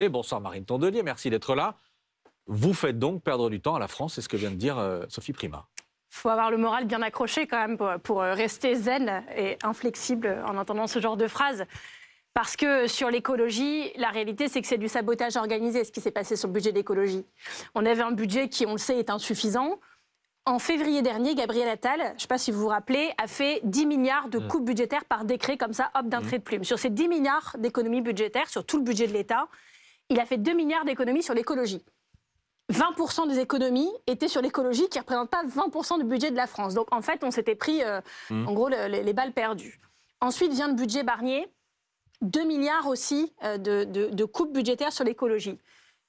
Et bonsoir Marine Tondelier, merci d'être là. Vous faites donc perdre du temps à la France, c'est ce que vient de dire Sophie Primas. Il faut avoir le moral bien accroché quand même pour rester zen et inflexible en entendant ce genre de phrase. Parce que sur l'écologie, la réalité c'est que c'est du sabotage organisé ce qui s'est passé sur le budget d'écologie. On avait un budget qui, on le sait, est insuffisant. En février dernier, Gabriel Attal, je ne sais pas si vous vous rappelez, a fait 10 milliards de coupes budgétaires par décret, comme ça, hop, d'un trait de plume. Sur ces 10 milliards d'économies budgétaires, sur tout le budget de l'État, il a fait 2 milliards d'économies sur l'écologie. 20% des économies étaient sur l'écologie, qui ne représente pas 20% du budget de la France. Donc en fait, on s'était pris, en gros, les balles perdues. Ensuite vient le budget Barnier, 2 milliards aussi de coupes budgétaires sur l'écologie.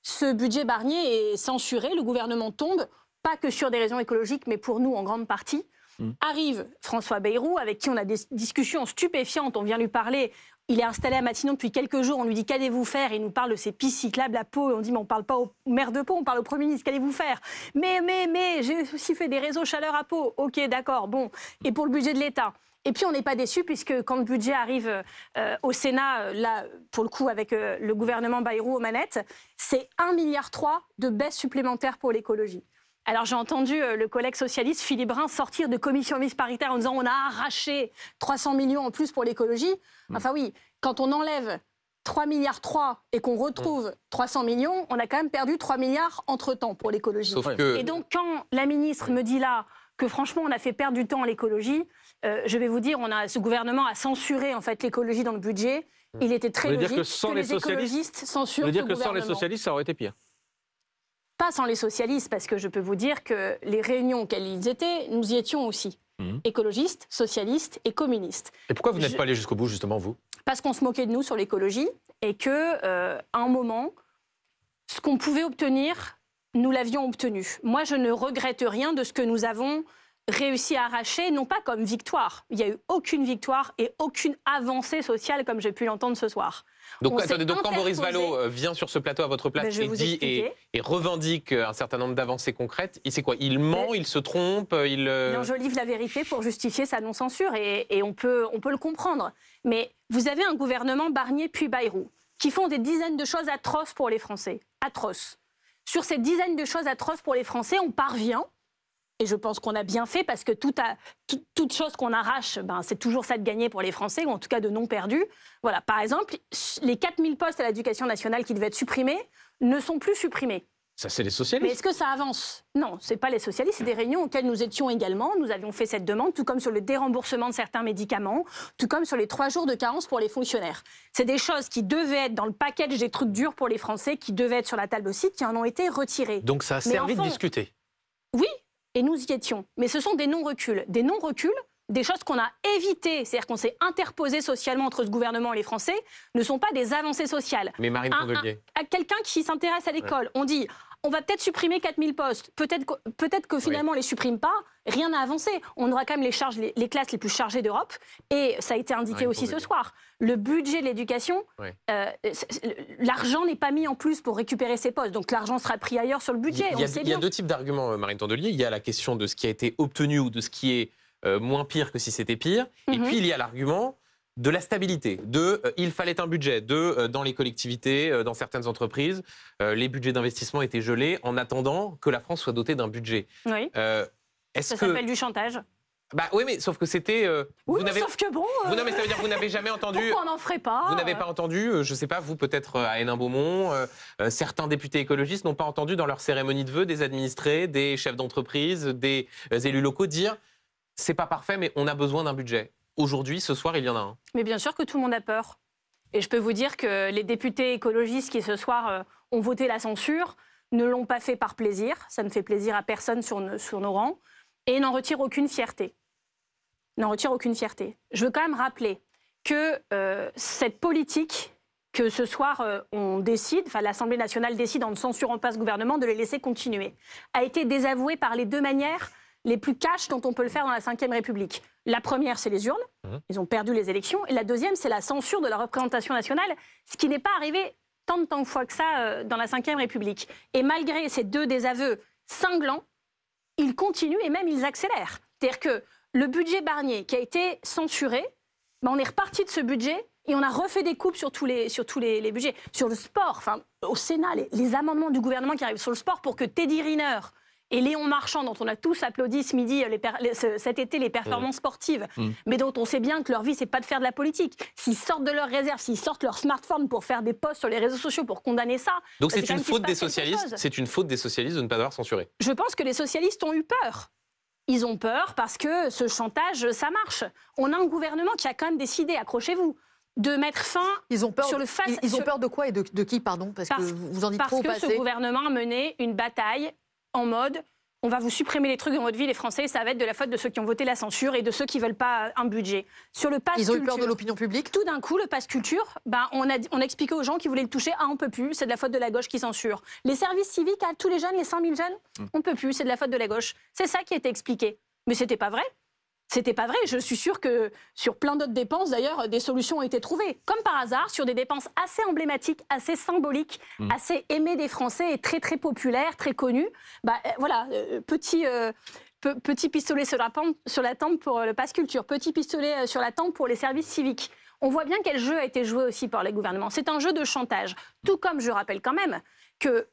Ce budget Barnier est censuré, le gouvernement tombe, pas que sur des raisons écologiques, mais pour nous en grande partie. Arrive François Bayrou, avec qui on a des discussions stupéfiantes, on vient lui parler. Il est installé à Matignon depuis quelques jours, on lui dit qu'allez-vous faire? Il nous parle de ces pistes cyclables à Pau, et on dit mais on ne parle pas au maire de Pau, on parle au Premier ministre, qu'allez-vous faire? Mais, j'ai aussi fait des réseaux chaleur à Pau. Ok, d'accord, bon. Et pour le budget de l'État? Et puis on n'est pas déçus, puisque quand le budget arrive au Sénat, là, pour le coup, avec le gouvernement Bayrou aux manettes, c'est 1,3 milliard de baisse supplémentaire pour l'écologie. Alors j'ai entendu le collègue socialiste Philippe Brun sortir de commission mixte paritaire en disant on a arraché 300 millions en plus pour l'écologie. Enfin oui, quand on enlève 3,3 milliards et qu'on retrouve 300 millions, on a quand même perdu 3 milliards entre-temps pour l'écologie. Et donc quand la ministre me dit là que franchement on a fait perdre du temps à l'écologie, je vais vous dire, ce gouvernement a censuré en fait l'écologie dans le budget. Il était très logique que les écologistes censurent ce gouvernement. Vous voulez dire que sans les socialistes, ça aurait été pire? Pas sans les socialistes, parce que je peux vous dire que les réunions auxquelles ils étaient, nous y étions aussi. Écologistes, socialistes et communistes. Et pourquoi vous n'êtes pas allé jusqu'au bout, justement, vous? Parce qu'on se moquait de nous sur l'écologie et qu'à un moment, ce qu'on pouvait obtenir, nous l'avions obtenu. Moi, je ne regrette rien de ce que nous avons réussi à arracher, non pas comme victoire. Il n'y a eu aucune victoire et aucune avancée sociale, comme j'ai pu l'entendre ce soir. Donc, attendez, donc quand Boris Vallaud vient sur ce plateau à votre place et revendique un certain nombre d'avancées concrètes, c'est quoi? Il ment, il se trompe, il enjolive la vérité pour justifier sa non-censure et on peut le comprendre. Mais vous avez un gouvernement Barnier puis Bayrou qui font des dizaines de choses atroces pour les Français. Atroces. Sur ces dizaines de choses atroces pour les Français, on parvient. Et je pense qu'on a bien fait parce que toute chose qu'on arrache, c'est toujours ça de gagner pour les Français, ou en tout cas de non perdus. Voilà, par exemple, les 4000 postes à l'éducation nationale qui devaient être supprimés ne sont plus supprimés. Ça, c'est les socialistes. Mais est-ce que ça avance? Non, ce n'est pas les socialistes, c'est des réunions auxquelles nous étions également. Nous avions fait cette demande, tout comme sur le déremboursement de certains médicaments, tout comme sur les 3 jours de carence pour les fonctionnaires. C'est des choses qui devaient être dans le package des trucs durs pour les Français, qui devaient être sur la table aussi, qui en ont été retirés. Donc ça a servi de discuter? Oui. Et nous y étions. Mais ce sont des non-reculs. Des non-reculs, des choses qu'on a évitées, c'est-à-dire qu'on s'est interposé socialement entre ce gouvernement et les Français, ne sont pas des avancées sociales. Mais Marine Tondelier. À quelqu'un qui s'intéresse à l'école, on dit on va peut-être supprimer 4000 postes. Peut-être que finalement on ne les supprime pas. Rien n'a avancé. On aura quand même les classes les plus chargées d'Europe. Et ça a été indiqué aussi ce soir. Le budget de l'éducation, l'argent n'est pas mis en plus pour récupérer ces postes. Donc l'argent sera pris ailleurs sur le budget. Il y a 2 types d'arguments, Marine Tondelier. Il y a la question de ce qui a été obtenu ou de ce qui est moins pire que si c'était pire. Et puis il y a l'argument de la stabilité, il fallait un budget, dans les collectivités, dans certaines entreprises, les budgets d'investissement étaient gelés en attendant que la France soit dotée d'un budget. Oui. Ça s'appelle du chantage. Oui, mais sauf que c'était... sauf que bon... Non, mais ça veut dire que vous n'avez jamais entendu... Pourquoi on n'en ferait pas? Vous n'avez pas entendu, je ne sais pas, vous peut-être à Hénin-Beaumont, certains députés écologistes n'ont pas entendu dans leur cérémonie de vœux des administrés, des chefs d'entreprise, des élus locaux dire « c'est pas parfait, mais on a besoin d'un budget ». Aujourd'hui, ce soir, il y en a un. Mais bien sûr que tout le monde a peur. Et je peux vous dire que les députés écologistes qui, ce soir, ont voté la censure, ne l'ont pas fait par plaisir. Ça ne fait plaisir à personne sur nos rangs. Et n'en retirent aucune fierté. N'en retirent aucune fierté. Je veux quand même rappeler que cette politique, que ce soir, on décide, l'Assemblée nationale décide en ne censurant pas ce gouvernement de les laisser continuer, a été désavouée par les 2 manières les plus cash dont on peut le faire dans la Ve République. La première, c'est les urnes. Ils ont perdu les élections. Et la deuxième, c'est la censure de la représentation nationale, ce qui n'est pas arrivé tant de fois que ça dans la Ve République. Et malgré ces 2 désaveux cinglants, ils continuent et même ils accélèrent. C'est-à-dire que le budget Barnier qui a été censuré, on est reparti de ce budget Et on a refait des coupes sur tous les budgets. Sur le sport, enfin, au Sénat, les amendements du gouvernement qui arrivent sur le sport pour que Teddy Riner et Léon Marchand, dont on a tous applaudi ce midi, cet été, les performances sportives, mais dont on sait bien que leur vie, c'est pas de faire de la politique. S'ils sortent de leur réserve, s'ils sortent leur smartphone pour faire des posts sur les réseaux sociaux pour condamner ça... Donc c'est une faute des socialistes. C'est une faute des socialistes de ne pas avoir censuré. Je pense que les socialistes ont eu peur. Ils ont peur parce que ce chantage, ça marche. On a un gouvernement qui a quand même décidé, accrochez-vous, de mettre fin sur le face... Ils ont peur de quoi et de qui, pardon? Parce que vous en dites trop au passé. Parce que ce gouvernement a mené une bataille en mode on va vous supprimer les trucs dans votre vie, les Français, ça va être de la faute de ceux qui ont voté la censure et de ceux qui ne veulent pas un budget. Sur le pass Ils ont culture, eu peur de l'opinion publique. Tout d'un coup, le pass culture, on a expliqué aux gens qui voulaient le toucher, on ne peut plus, c'est de la faute de la gauche qui censure. Les services civiques à tous les jeunes, les 100 000 jeunes, on ne peut plus, c'est de la faute de la gauche. C'est ça qui a été expliqué. Mais ce n'était pas vrai. C'était pas vrai. Je suis sûre que sur plein d'autres dépenses, d'ailleurs, des solutions ont été trouvées. Comme par hasard, sur des dépenses assez emblématiques, assez symboliques, assez aimées des Français et très, très populaires, très connues. Voilà, petit pistolet sur la tempe pour le pass culture, petit pistolet sur la tempe pour les services civiques. On voit bien quel jeu a été joué aussi par les gouvernements. C'est un jeu de chantage. Tout comme je rappelle quand même que...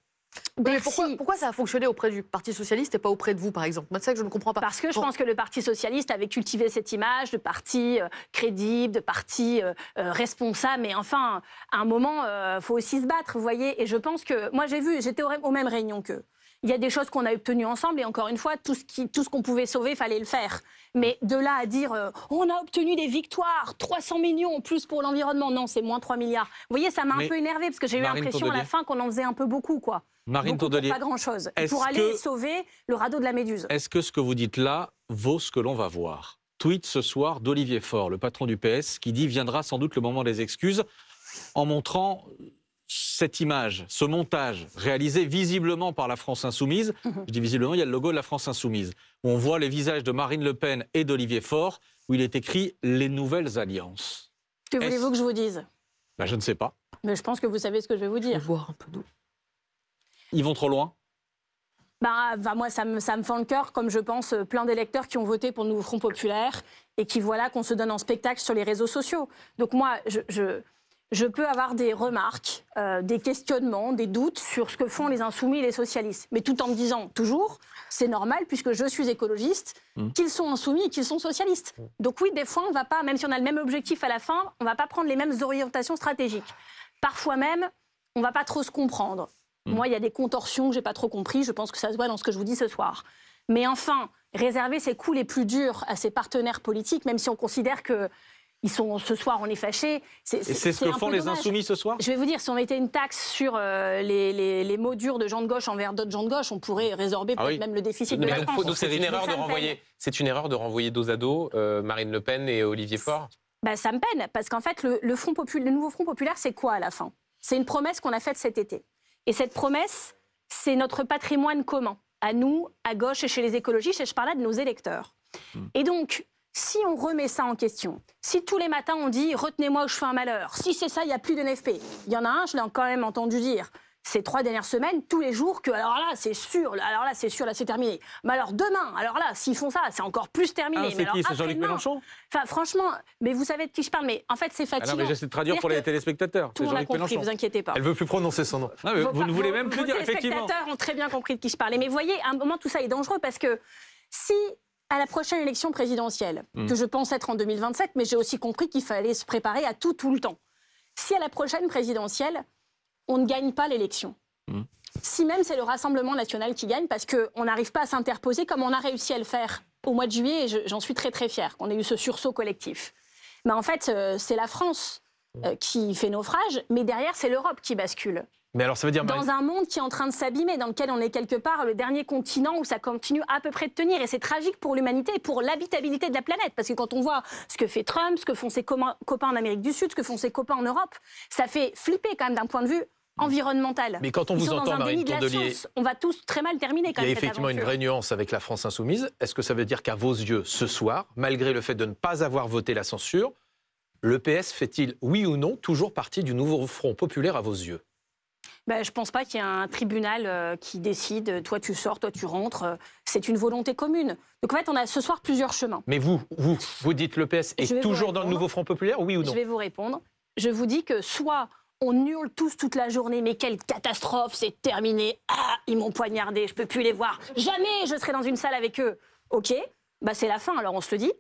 Mais pourquoi ça a fonctionné auprès du Parti Socialiste et pas auprès de vous, par exemple? C'est ça que je ne comprends pas. Parce que je pense que le Parti Socialiste avait cultivé cette image de parti crédible, de parti responsable. Mais enfin, à un moment, il faut aussi se battre, vous voyez. Et je pense que... Moi, j'étais aux mêmes réunions qu'eux. Il y a des choses qu'on a obtenues ensemble et encore une fois, tout ce qu'on pouvait sauver, il fallait le faire. Mais de là à dire on a obtenu des victoires, 300 millions en plus pour l'environnement, non, c'est moins 3 milliards. Vous voyez, ça m'a un peu énervé parce que j'ai eu l'impression à la fin qu'on en faisait un peu beaucoup, quoi. Marine Tondelier, pas grand-chose. Pour aller sauver le radeau de la Méduse. Est-ce que ce que vous dites là vaut ce que l'on va voir? Tweet ce soir d'Olivier Faure, le patron du PS, qui dit viendra sans doute le moment des excuses, en montrant cette image, ce montage réalisé visiblement par la France Insoumise. Je dis visiblement, il y a le logo de la France Insoumise, où on voit les visages de Marine Le Pen et d'Olivier Faure, où il est écrit « Les nouvelles alliances ». Que voulez-vous que je vous dise? Je ne sais pas. Mais je pense que vous savez ce que je vais vous dire. Boire un peu d'eau. Ils vont trop loin? Moi, ça me fend le cœur, comme je pense plein d'électeurs qui ont voté pour le nouveau Front Populaire et qui, voilà, qu'on se donne en spectacle sur les réseaux sociaux. Donc moi, je peux avoir des remarques, des questionnements, des doutes sur ce que font les insoumis et les socialistes. Mais tout en me disant toujours, c'est normal puisque je suis écologiste, qu'ils sont insoumis et qu'ils sont socialistes. Donc oui, des fois, on ne va pas, même si on a le même objectif à la fin, on ne va pas prendre les mêmes orientations stratégiques. Parfois même, on ne va pas trop se comprendre. Moi, il y a des contorsions que je n'ai pas trop compris. Je pense que ça se voit dans ce que je vous dis ce soir. Mais enfin, réserver ses coups les plus durs à ses partenaires politiques, même si on considère que ce soir, on est fâchés. C'est ce que font les insoumis ce soir? Je vais vous dire, si on mettait une taxe sur les mots durs de gens de gauche envers d'autres gens de gauche, on pourrait résorber peut-être même le déficit de la France. Donc c'est une erreur de renvoyer dos à dos Marine Le Pen et Olivier Faure? Ça me peine, parce qu'en fait, le nouveau Front Populaire, c'est quoi à la fin? C'est une promesse qu'on a faite cet été. Et cette promesse, c'est notre patrimoine commun, à nous, à gauche et chez les écologistes, et je parle là de nos électeurs. Et donc, si on remet ça en question, si tous les matins on dit « retenez-moi ou je fais un malheur », si c'est ça, il n'y a plus de NFP. Il y en a un, je l'ai quand même entendu dire ces 3 dernières semaines, tous les jours, que alors là, c'est sûr, là, c'est terminé. Mais alors demain, alors là, s'ils font ça, c'est encore plus terminé. C'est qui? C'est Jean-Luc Mélenchon? Enfin, franchement, mais vous savez de qui je parle, mais en fait, c'est fatigant. Non, mais j'essaie de traduire pour les téléspectateurs. Tout le monde a compris, vous inquiétez pas. Elle ne veut plus prononcer son nom. Non, mais vous ne voulez même plus dire, effectivement. Les spectateurs ont très bien compris de qui je parlais. Mais vous voyez, à un moment, tout ça est dangereux parce que si, à la prochaine élection présidentielle, que je pense être en 2027, mais j'ai aussi compris qu'il fallait se préparer à tout le temps. Si à la prochaine présidentielle, on ne gagne pas l'élection, si même c'est le Rassemblement national qui gagne, parce qu'on n'arrive pas à s'interposer comme on a réussi à le faire au mois de juillet, et j'en suis très très fière qu'on ait eu ce sursaut collectif. Mais en fait, c'est la France qui fait naufrage, mais derrière, c'est l'Europe qui bascule. Mais alors, ça veut dire... Dans un monde qui est en train de s'abîmer, dans lequel on est quelque part le dernier continent où ça continue à peu près de tenir. Et c'est tragique pour l'humanité et pour l'habitabilité de la planète. Parce que quand on voit ce que fait Trump, ce que font ses copains en Amérique du Sud, ce que font ses copains en Europe, ça fait flipper quand même d'un point de vue environnemental. Mais quand on vous entend, Marine Tondelier, on va tous très mal terminer quand même. Il y a effectivement une vraie nuance avec la France Insoumise. Est-ce que ça veut dire qu'à vos yeux, ce soir, malgré le fait de ne pas avoir voté la censure, le PS fait-il, oui ou non, toujours partie du nouveau Front Populaire à vos yeux? Je ne pense pas qu'il y ait un tribunal qui décide, toi tu sors, toi tu rentres. C'est une volonté commune. Donc en fait, on a ce soir plusieurs chemins. Mais vous dites le PS est toujours dans le nouveau Front Populaire, oui ou non? Je vais vous répondre. je vous dis que soit on hurle tous toute la journée, mais quelle catastrophe, c'est terminé, ah, ils m'ont poignardé, je peux plus les voir, jamais je serai dans une salle avec eux. Ok, bah c'est la fin, alors on se le dit.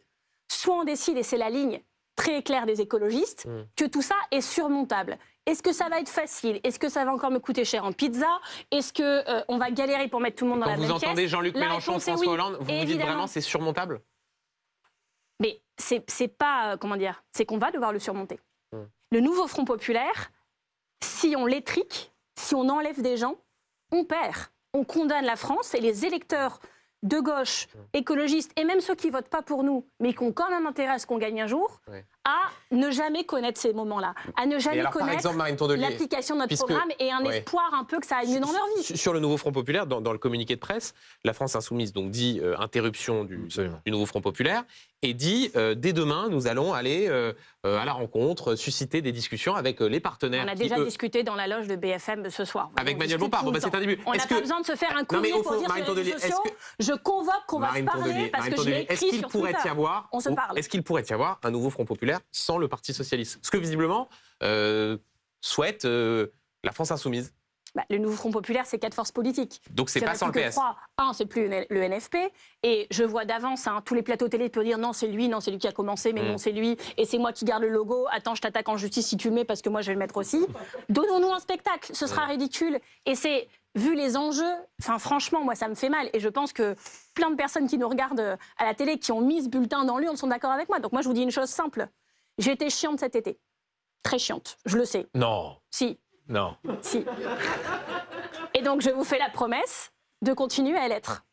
Soit on décide, et c'est la ligne très claire des écologistes, que tout ça est surmontable. Est-ce que ça va être facile? Est-ce que ça va encore me coûter cher en pizza? Est-ce que on va galérer pour mettre tout le monde dans la même caisse? Quand vous entendez Jean-Luc Mélenchon, François Hollande, vous vous dites vraiment c'est surmontable? Mais c'est pas, comment dire, c'est qu'on va devoir le surmonter. Le nouveau Front populaire, si on l'étrique, si on enlève des gens, on perd. On condamne la France et les électeurs de gauche, écologistes, et même ceux qui ne votent pas pour nous, mais qui ont quand même intérêt à ce qu'on gagne un jour, à ne jamais connaître ces moments-là, à ne jamais connaître l'application de notre programme et un espoir un peu que ça aille mieux dans leur vie. Sur le nouveau Front populaire, dans le communiqué de presse, la France insoumise donc dit interruption du nouveau Front populaire et dit dès demain, nous allons aller à la rencontre, susciter des discussions avec les partenaires. On a déjà discuté dans la loge de BFM ce soir. Avec Manuel Bompard, bon, c'est un début. On n'a pas besoin de se faire un courrier pour dire sur les réseaux sociaux, je convoque qu'on va se parler parce que je l'ai écrit sur Twitter. On se parle. Est-ce qu'il pourrait y avoir un nouveau Front populaire sans le Parti socialiste? Ce que visiblement souhaite la France insoumise. Bah, le nouveau Front populaire, c'est 4 forces politiques. Donc c'est pas sans le PS. C'est plus le NFP. Et je vois d'avance tous les plateaux télé pour dire non, c'est lui qui a commencé, mais non, c'est lui. Et c'est moi qui garde le logo. Attends, je t'attaque en justice si tu le mets parce que moi, je vais le mettre aussi. Donnons-nous un spectacle. Ce sera ridicule. Et c'est, vu les enjeux, franchement, moi, ça me fait mal. Et je pense que plein de personnes qui nous regardent à la télé, qui ont mis ce bulletin dans l'urne, sont d'accord avec moi. Donc moi, je vous dis une chose simple. J'ai été chiante cet été. Très chiante. Je le sais. Non. Si. Non. Si. Et donc, je vous fais la promesse de continuer à l'être.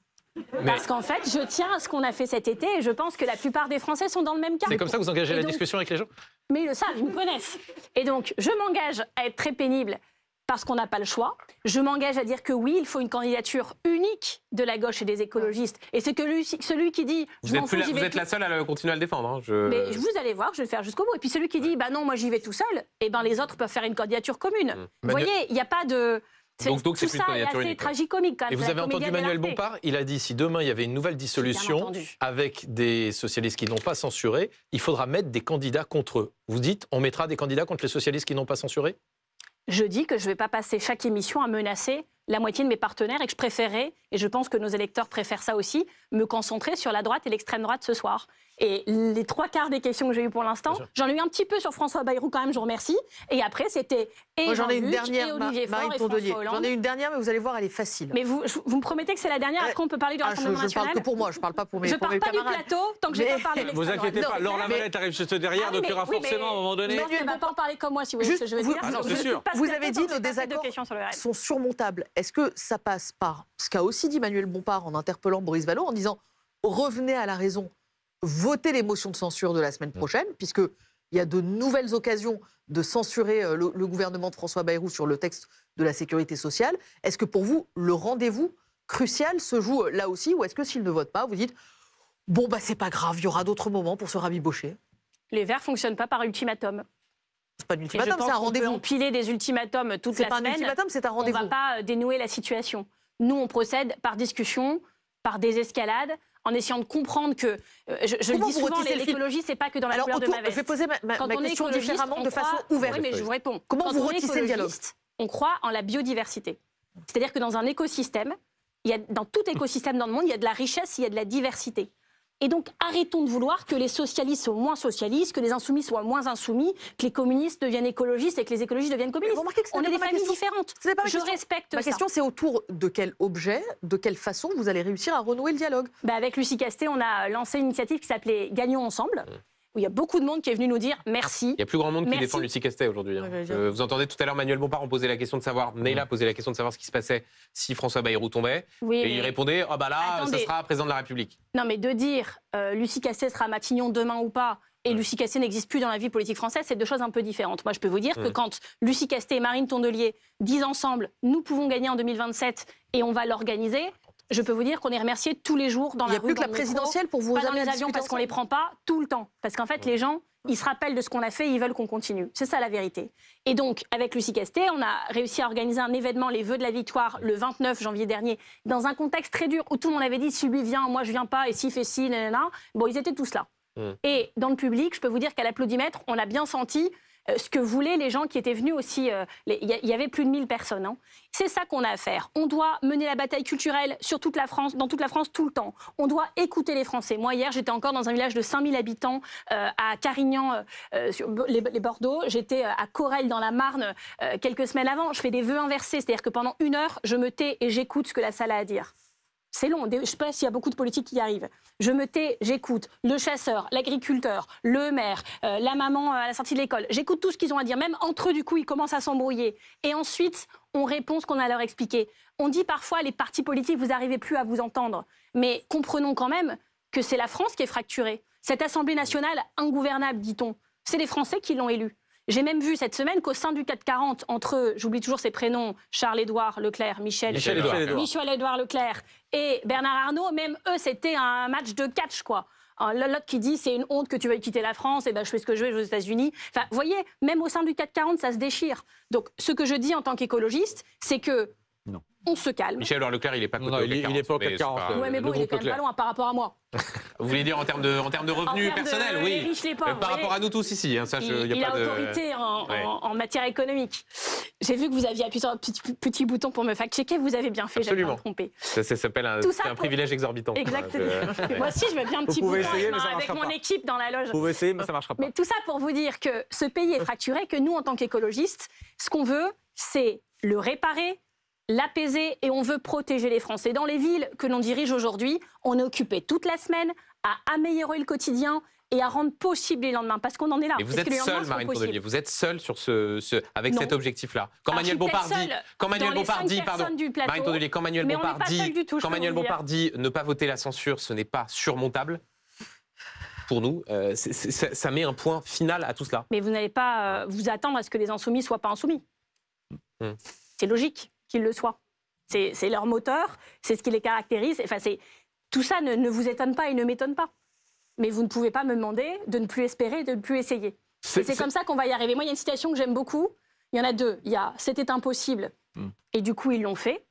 Parce qu'en fait, je tiens à ce qu'on a fait cet été et je pense que la plupart des Français sont dans le même cas. C'est comme ça que vous engagez la discussion avec les gens? Mais ils le savent, ils me connaissent. Et donc, je m'engage à être très pénible parce qu'on n'a pas le choix. Je m'engage à dire que oui, il faut une candidature unique de la gauche et des écologistes. Et c'est que celui qui dit... Vous êtes la seule à continuer à le défendre. Hein, Mais vous allez voir, je vais le faire jusqu'au bout. Et puis celui qui dit, bah non, moi j'y vais tout seul, et ben les autres peuvent faire une candidature commune. Vous voyez, il n'y a pas de... Donc tout ça est assez tragicomique quand même. Et vous avez entendu Manuel Bompard, il a dit si demain il y avait une nouvelle dissolution avec des socialistes qui n'ont pas censuré, il faudra mettre des candidats contre eux. Vous dites on mettra des candidats contre les socialistes qui n'ont pas censuré? Je dis que je ne vais pas passer chaque émission à menacer la moitié de mes partenaires et que je préférerais, et je pense que nos électeurs préfèrent ça aussi, me concentrer sur la droite et l'extrême droite ce soir. Et les 3/4 des questions que j'ai eues pour l'instant, j'en ai eu un petit peu sur François Bayrou quand même, je vous remercie. Et après, c'était Jean-Luc et Olivier Faure et François Hollande. J'en ai une dernière, mais vous allez voir, elle est facile. Mais vous me promettez que c'est la dernière, après on peut parler du Rassemblement national. Je parle que pour moi, je ne parle pas pour mes camarades. Je ne parle pas du plateau tant que je n'ai pas parlé de Vous inquiétez pas, Laure Lavalette arrive juste derrière, donc il y aura forcément à un moment donné... Non, tu ne vas pas en parler comme moi, si vous voyez ce que je veux dire. C'est sûr. Vous avez dit nos désaccords sont surmontables. Est-ce que ça passe par ce qu'a aussi dit Manuel Bompard en interpellant Boris Vallaud, en disant revenez à la raison, votez les motions de censure de la semaine prochaine, puisqu'il y a de nouvelles occasions de censurer le gouvernement de François Bayrou sur le texte de la sécurité sociale. Est-ce que pour vous, le rendez-vous crucial se joue là aussi, ou est-ce que s'il ne vote pas, vous dites bon, bah c'est pas grave, il y aura d'autres moments pour se rabibocher? Les Verts ne fonctionnent pas par ultimatum. C'est pas un ultimatum, c'est un rendez-vous. On peut empiler des ultimatums toute la semaine. C'est pas un ultimatum, c'est un rendez-vous. On ne va pas dénouer la situation. Nous, on procède par discussion, par désescalade, en essayant de comprendre que, je le dis souvent, l'écologie, c'est pas que dans la couleur de ma veste. Je vais poser ma question différemment, de façon ouverte. Oui, mais je vous réponds. Comment vous retissez le dialogue? On croit en la biodiversité. C'est-à-dire que dans un écosystème, dans tout écosystème dans le monde, il y a de la richesse, il y a de la diversité. Et donc, arrêtons de vouloir que les socialistes soient moins socialistes, que les insoumis soient moins insoumis, que les communistes deviennent écologistes et que les écologistes deviennent communistes. On est des familles différentes. Je respecte ça. Ma question, c'est autour de quel objet, de quelle façon vous allez réussir à renouer le dialogue? Avec Lucie Castet, on a lancé une initiative qui s'appelait Gagnons ensemble, où il y a beaucoup de monde qui est venu nous dire merci. Il y a plus grand monde qui défend Lucie Castet aujourd'hui. Vous entendez tout à l'heure Manuel Bompard, on posait la question de savoir, Neila posait la question de savoir ce qui se passait si François Bayrou tombait. Oui, et il répondait, oh bah là, ça sera président de la République. Non mais de dire Lucie Castet sera à Matignon demain ou pas, et Lucie Castet n'existe plus dans la vie politique française, c'est deux choses un peu différentes. Moi je peux vous dire que quand Lucie Castet et Marine Tondelier disent ensemble, nous pouvons gagner en 2027 et on va l'organiser, je peux vous dire qu'on est remercié tous les jours dans la rue. Il n'y a plus que la présidentielle pour vous pas dans les avions parce qu'on ne les prend pas tout le temps. Parce qu'en fait, les gens, ils se rappellent de ce qu'on a fait et ils veulent qu'on continue. C'est ça la vérité. Et donc, avec Lucie Castet, on a réussi à organiser un événement, les Vœux de la Victoire, le 29 janvier dernier, dans un contexte très dur où tout le monde avait dit si lui vient, moi je viens pas, et s'il fait ci, nanana. Bon, ils étaient tous là. Et dans le public, je peux vous dire qu'à l'applaudimètre, on a bien senti ce que voulaient les gens qui étaient venus aussi. Il y avait plus de 1000 personnes. Hein. C'est ça qu'on a à faire. On doit mener la bataille culturelle sur toute la France, dans toute la France, tout le temps. On doit écouter les Français. Moi, hier, j'étais encore dans un village de 5000 habitants à Carignan, sur les Bordeaux. J'étais à Corrèze, dans la Marne, quelques semaines avant. Je fais des vœux inversés, c'est-à-dire que pendant 1 heure, je me tais et j'écoute ce que la salle a à dire. C'est long, je ne sais pas s'il y a beaucoup de politiques qui y arrivent. Je me tais, j'écoute le chasseur, l'agriculteur, le maire, la maman à la sortie de l'école. J'écoute tout ce qu'ils ont à dire. Même entre eux, du coup, ils commencent à s'embrouiller. Et ensuite, on répond ce qu'on a à leur expliquer. On dit parfois, les partis politiques, vous n'arrivez plus à vous entendre. Mais comprenons quand même que c'est la France qui est fracturée. Cette Assemblée nationale ingouvernable, dit-on, c'est les Français qui l'ont élue. J'ai même vu cette semaine qu'au sein du 440, entre, j'oublie toujours ses prénoms, Charles-Édouard Leclerc, Michel-Édouard Leclerc et Bernard Arnault, même eux, c'était un match de catch, quoi. L'autre qui dit c'est une honte que tu veuilles quitter la France, et ben je fais ce que je veux, je vais aux États-Unis. Enfin, vous voyez, même au sein du 440, ça se déchire. Donc, ce que je dis en tant qu'écologiste, c'est que on se calme. Michel-Édouard Leclerc, il n'est pas côté au 440. Il n'est pas au 440. Oui, mais bon, il est quand même pas loin par rapport à moi. Vous voulez dire en termes de revenus personnels, oui. Les riches, les pauvres, par rapport à nous tous ici. Hein, ça, il a autorité en matière économique. J'ai vu que vous aviez appuyé sur un petit bouton pour me fact-checker. Vous avez bien fait, j'avais pas trompé. Ça s'appelle un privilège exorbitant. Exactement. Moi aussi, je veux bien un petit bouton avec mon équipe dans la loge. Vous pouvez essayer, mais ça ne marchera pas. Mais tout ça pour vous dire que ce pays est fracturé, que nous, en tant qu'écologistes, ce qu'on veut, c'est le réparer, l'apaiser, et on veut protéger les Français. Dans les villes que l'on dirige aujourd'hui, on est occupé toute la semaine à améliorer le quotidien et à rendre possible les lendemains, parce qu'on en est là. Et vous êtes seule, Marine Tondelier, vous êtes seule sur avec cet objectif-là. Quand Manuel Bompard dit, Marine Tondelier, quand Manuel Bompard dit ne pas voter la censure, ce n'est pas surmontable. Pour nous, ça met un point final à tout cela. Mais vous n'allez pas vous attendre à ce que les insoumis ne soient pas insoumis. C'est logique qu'ils le soient. C'est leur moteur, c'est ce qui les caractérise. Enfin, tout ça ne vous étonne pas et ne m'étonne pas. Mais vous ne pouvez pas me demander de ne plus espérer, de ne plus essayer. C'est comme ça qu'on va y arriver. Moi, il y a une citation que j'aime beaucoup. Il y en a deux. Il y a « C'était impossible » et du coup, ils l'ont fait.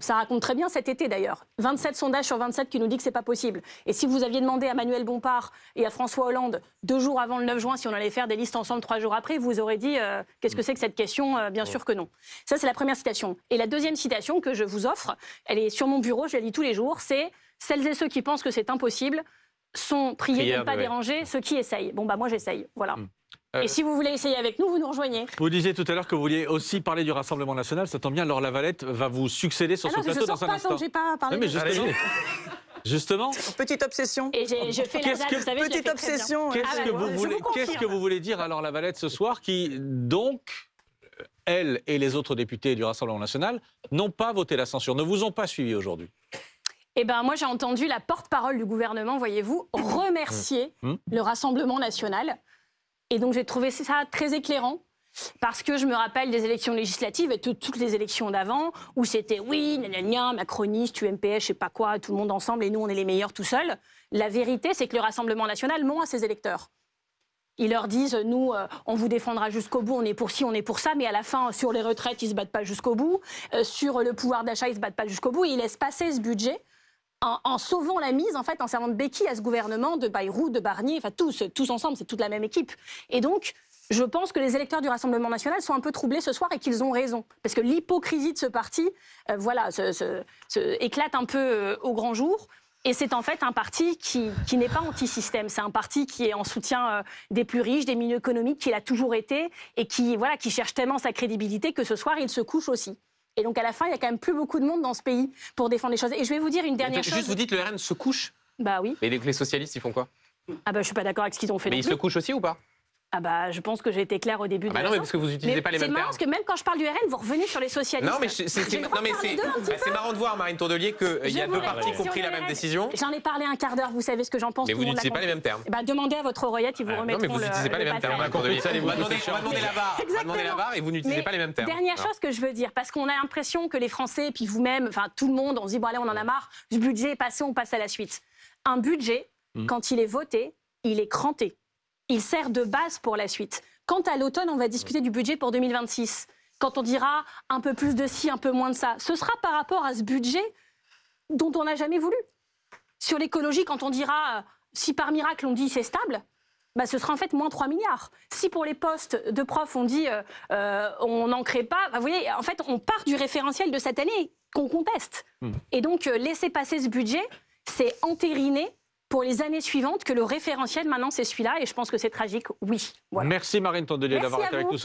Ça raconte très bien cet été d'ailleurs. 27 sondages sur 27 qui nous disent que c'est pas possible. Et si vous aviez demandé à Manuel Bompard et à François Hollande 2 jours avant le 9 juin si on allait faire des listes ensemble 3 jours après, vous aurez dit qu'est-ce que c'est que cette question Bien sûr que non. Ça, c'est la première citation. Et la deuxième citation que je vous offre, elle est sur mon bureau, je la lis tous les jours, c'est « Celles et ceux qui pensent que c'est impossible sont priés de ne pas déranger ceux qui essayent. » Bon, bah moi j'essaye, voilà. Et si vous voulez essayer avec nous, vous nous rejoignez. Vous disiez tout à l'heure que vous vouliez aussi parler du Rassemblement national. Ça tombe bien, Laure Lavalette va vous succéder sur ce plateau dans un instant. J'ai pas parlé mais justement, petite obsession. Et je fais la vous savez, petite obsession. Qu'est-ce que vous voulez dire à Laure Lavalette ce soir qui, donc, elle et les autres députés du Rassemblement national n'ont pas voté la censure, ne vous ont pas suivi aujourd'hui? Eh bien, moi, j'ai entendu la porte-parole du gouvernement, voyez-vous, remercier le Rassemblement national. Et donc, j'ai trouvé ça très éclairant, parce que je me rappelle des élections législatives et toutes les élections d'avant, où c'était oui, gna, macroniste, UMPS, je sais pas quoi, tout le monde ensemble, et nous, on est les meilleurs tout seuls. La vérité, c'est que le Rassemblement national ment à ses électeurs. Ils leur disent, nous, on vous défendra jusqu'au bout, on est pour ci, on est pour ça, mais à la fin, sur les retraites, ils ne se battent pas jusqu'au bout, sur le pouvoir d'achat, ils ne se battent pas jusqu'au bout, et ils laissent passer ce budget en sauvant la mise, en fait, en servant de béquille à ce gouvernement de Bayrou, de Barnier, enfin tous ensemble, c'est toute la même équipe. Et donc, je pense que les électeurs du Rassemblement national sont un peu troublés ce soir et qu'ils ont raison. Parce que l'hypocrisie de ce parti, éclate un peu au grand jour. Et c'est en fait un parti qui n'est pas anti-système. C'est un parti qui est en soutien des plus riches, des milieux économiques, qui l'a toujours été, et qui cherche tellement sa crédibilité que ce soir, il se couche aussi. Et donc, à la fin, il n'y a quand même plus beaucoup de monde dans ce pays pour défendre les choses. Et je vais vous dire une dernière chose. Juste, vous dites le RN se couche? Bah oui. Et les socialistes, ils font quoi? Ah bah, je suis pas d'accord avec ce qu'ils ont fait. Mais ils se couchent aussi ou pas? Ah bah, je pense que j'ai été claire au début de la non, mais parce que vous n'utilisez pas les mêmes termes. C'est marrant parce que même quand je parle du RN, vous revenez sur les socialistes. Non, mais c'est marrant de voir, Marine Tondelier, qu'il y a deux partis qui ont pris la même décision. J'en ai parlé un quart d'heure, vous savez ce que j'en pense. Mais vous n'utilisez pas les mêmes termes. Bah, demandez à votre oreillette, ils vous remettront le. Non, mais vous n'utilisez pas les mêmes termes. On va demander la barre et vous n'utilisez pas les mêmes termes. Dernière chose que je veux dire, parce qu'on a l'impression que les Français, puis vous-même, enfin tout le monde, on se dit, bon allez, on en a marre, ce budget est passé, on passe à la suite. Un budget, quand il est voté, il est cranté. Il sert de base pour la suite. Quant à l'automne, on va discuter du budget pour 2026. Quand on dira un peu plus de ci, un peu moins de ça, ce sera par rapport à ce budget dont on n'a jamais voulu. Sur l'écologie, quand on dira, si par miracle on dit c'est stable, bah, ce sera en fait moins 3 milliards. Si pour les postes de profs, on dit on n'en crée pas, bah, vous voyez, en fait, on part du référentiel de cette année qu'on conteste. Et donc, laisser passer ce budget, c'est entériner pour les années suivantes que le référentiel, maintenant, c'est celui-là. Et je pense que c'est tragique, oui. Voilà. Merci Marine Tondelier d'avoir été avec nous.